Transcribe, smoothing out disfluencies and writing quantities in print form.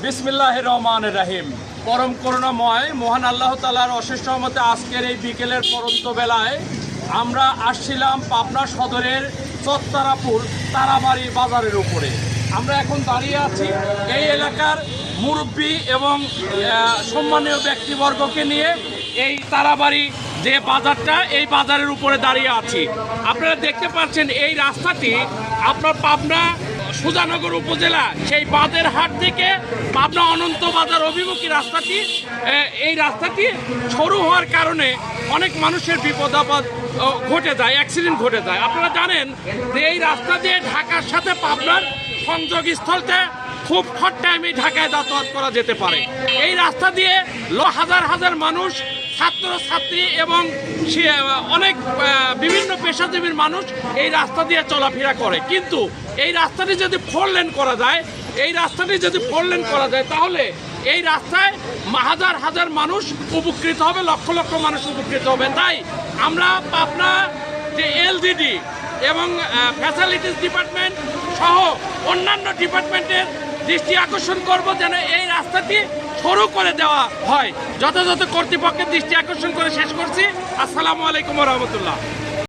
বিসমিল্লাহির রহমানির রহিম। পরম করুণাময় মহান আল্লাহ তাআলার অশেষ রহমতে আজকের এই বিকেলের পরন্ত বেলায় আমরা আসছিলাম পাবনা সদরের চত্তারাপুর তারাবাড়ি বাজারের উপরে। আমরা এখন দাঁড়িয়ে আছি এই এলাকার মুরব্বী এবং সম্মানীয় ব্যক্তিবর্গকে নিয়ে এই তারাবাড়ি যে বাজারটা, এই বাজারের উপরে দাঁড়িয়ে আছি। আপনারা দেখতে পাচ্ছেন এই রাস্তাটি আপনার পাবনা সুজানগর উপজেলা সেই বাঁধের হাট থেকে পাবনা অনন্ত বাজার অভিমুখী রাস্তাটি, এই রাস্তাটি সরু হওয়ার কারণে অনেক মানুষের বিপদ আপদ ঘটে যায়, অ্যাক্সিডেন্ট ঘটে যায়। আপনারা জানেন যে এই রাস্তা দিয়ে ঢাকার সাথে পাবনার সংযোগস্থলতে খুব শর্ট টাইমে ঢাকায় যাতায়াত করা যেতে পারে। এই রাস্তা দিয়ে হাজার হাজার মানুষ, ছাত্র ছাত্রী এবং অনেক বিভিন্ন পেশাজীবীর মানুষ এই রাস্তা দিয়ে চলাফেরা করে। কিন্তু এই রাস্তাটি যদি 4 লেন করা যায়, তাহলে এই রাস্তায় হাজার হাজার মানুষ উপকৃত হবে, লক্ষ লক্ষ মানুষ উপকৃত হবে। তাই আমরা পাবনা যে এলজিডি এবং ফ্যাসিলিটিস ডিপার্টমেন্ট সহ অন্যান্য ডিপার্টমেন্টের দৃষ্টি আকর্ষণ করব যেন এই রাস্তাটি সরু করে দেওয়া হয়। যথাযথ কর্তৃপক্ষের দৃষ্টি আকর্ষণ করে শেষ করছি। আসসালামু আলাইকুম ওয়া রাহমাতুল্লাহ।